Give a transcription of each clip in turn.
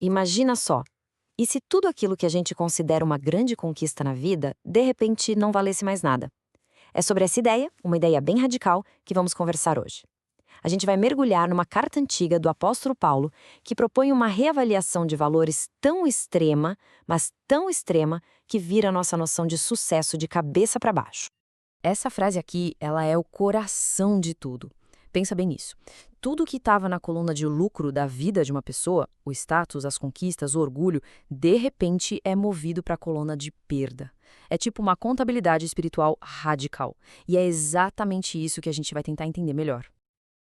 Imagina só, e se tudo aquilo que a gente considera uma grande conquista na vida, de repente não valesse mais nada? É sobre essa ideia, uma ideia bem radical, que vamos conversar hoje. A gente vai mergulhar numa carta antiga do apóstolo Paulo, que propõe uma reavaliação de valores tão extrema, mas tão extrema, que vira a nossa noção de sucesso de cabeça para baixo. Essa frase aqui, ela é o coração de tudo. Pensa bem nisso. Tudo que estava na coluna de lucro da vida de uma pessoa, o status, as conquistas, o orgulho, de repente é movido para a coluna de perda. É tipo uma contabilidade espiritual radical. E é exatamente isso que a gente vai tentar entender melhor.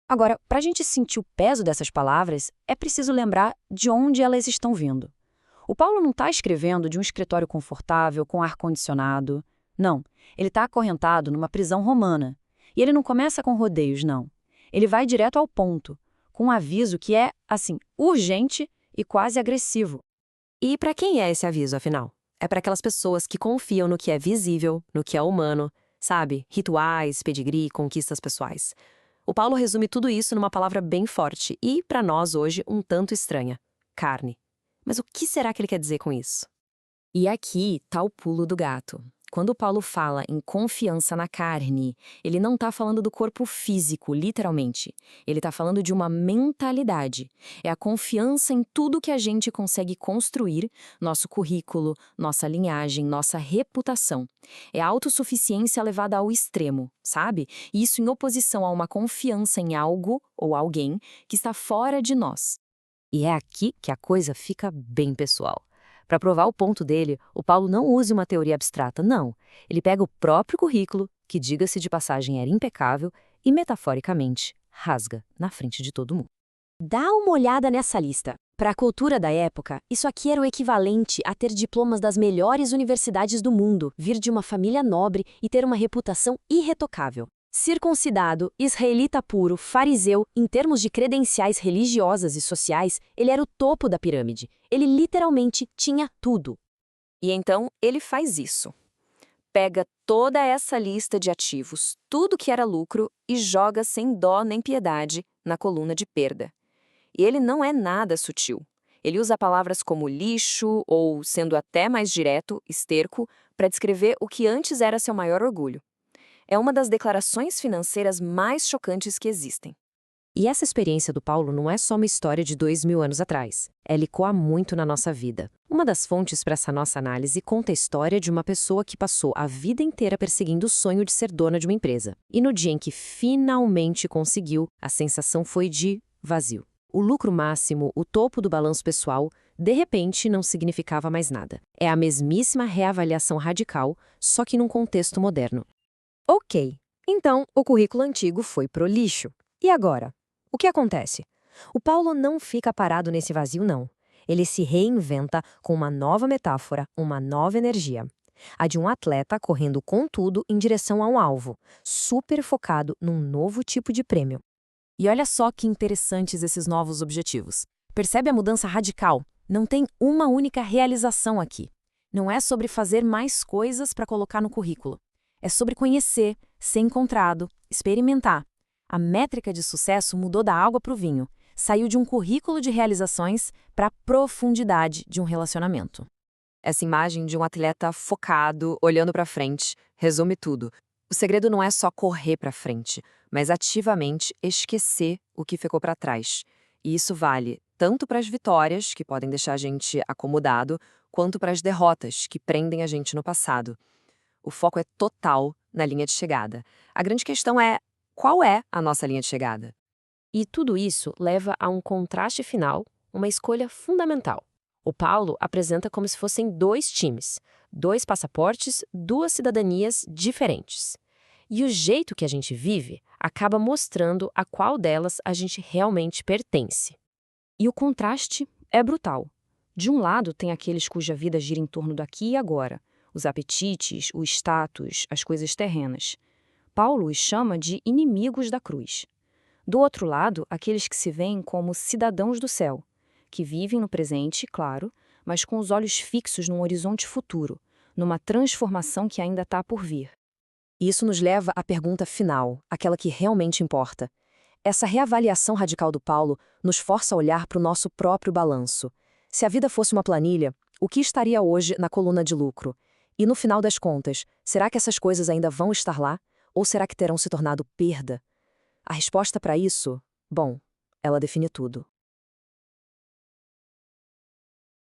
Agora, para a gente sentir o peso dessas palavras, é preciso lembrar de onde elas estão vindo. O Paulo não está escrevendo de um escritório confortável, com ar-condicionado. Não, ele está acorrentado numa prisão romana. E ele não começa com rodeios, não. Ele vai direto ao ponto, com um aviso que é, assim, urgente e quase agressivo. E para quem é esse aviso, afinal? É para aquelas pessoas que confiam no que é visível, no que é humano, sabe? Rituais, pedigree, conquistas pessoais. O Paulo resume tudo isso numa palavra bem forte e, para nós hoje, um tanto estranha: carne. Mas o que será que ele quer dizer com isso? E aqui está o pulo do gato. Quando o Paulo fala em confiança na carne, ele não está falando do corpo físico, literalmente. Ele está falando de uma mentalidade. É a confiança em tudo que a gente consegue construir, nosso currículo, nossa linhagem, nossa reputação. É a autossuficiência levada ao extremo, sabe? E isso em oposição a uma confiança em algo ou alguém que está fora de nós. E é aqui que a coisa fica bem pessoal. Para provar o ponto dele, o Paulo não usa uma teoria abstrata, não. Ele pega o próprio currículo, que, diga-se de passagem, era impecável, e, metaforicamente, rasga na frente de todo mundo. Dá uma olhada nessa lista. Para a cultura da época, isso aqui era o equivalente a ter diplomas das melhores universidades do mundo, vir de uma família nobre e ter uma reputação irretocável. Circuncidado, israelita puro, fariseu, em termos de credenciais religiosas e sociais, ele era o topo da pirâmide. Ele literalmente tinha tudo. E então ele faz isso. Pega toda essa lista de ativos, tudo que era lucro, e joga sem dó nem piedade na coluna de perda. E ele não é nada sutil. Ele usa palavras como lixo ou, sendo até mais direto, esterco, para descrever o que antes era seu maior orgulho. É uma das declarações financeiras mais chocantes que existem. E essa experiência do Paulo não é só uma história de 2000 anos atrás. Ela ecoa muito na nossa vida. Uma das fontes para essa nossa análise conta a história de uma pessoa que passou a vida inteira perseguindo o sonho de ser dona de uma empresa. E no dia em que finalmente conseguiu, a sensação foi de vazio. O lucro máximo, o topo do balanço pessoal, de repente não significava mais nada. É a mesmíssima reavaliação radical, só que num contexto moderno. Ok, então o currículo antigo foi pro lixo. E agora? O que acontece? O Paulo não fica parado nesse vazio, não. Ele se reinventa com uma nova metáfora, uma nova energia. A de um atleta correndo com tudo em direção a um alvo, super focado num novo tipo de prêmio. E olha só que interessantes esses novos objetivos. Percebe a mudança radical? Não tem uma única realização aqui. Não é sobre fazer mais coisas para colocar no currículo. É sobre conhecer, ser encontrado, experimentar. A métrica de sucesso mudou da água para o vinho. Saiu de um currículo de realizações para a profundidade de um relacionamento. Essa imagem de um atleta focado, olhando para frente, resume tudo. O segredo não é só correr para frente, mas ativamente esquecer o que ficou para trás. E isso vale tanto para as vitórias, que podem deixar a gente acomodado, quanto para as derrotas, que prendem a gente no passado. O foco é total na linha de chegada. A grande questão é: qual é a nossa linha de chegada? E tudo isso leva a um contraste final, uma escolha fundamental. O Paulo apresenta como se fossem dois times, dois passaportes, duas cidadanias diferentes. E o jeito que a gente vive acaba mostrando a qual delas a gente realmente pertence. E o contraste é brutal. De um lado tem aqueles cuja vida gira em torno do aqui e agora, os apetites, o status, as coisas terrenas. Paulo os chama de inimigos da cruz. Do outro lado, aqueles que se veem como cidadãos do céu, que vivem no presente, claro, mas com os olhos fixos num horizonte futuro, numa transformação que ainda está por vir. E isso nos leva à pergunta final, aquela que realmente importa. Essa reavaliação radical do Paulo nos força a olhar para o nosso próprio balanço. Se a vida fosse uma planilha, o que estaria hoje na coluna de lucro? E no final das contas, será que essas coisas ainda vão estar lá? Ou será que terão se tornado perda? A resposta para isso? Bom, ela define tudo.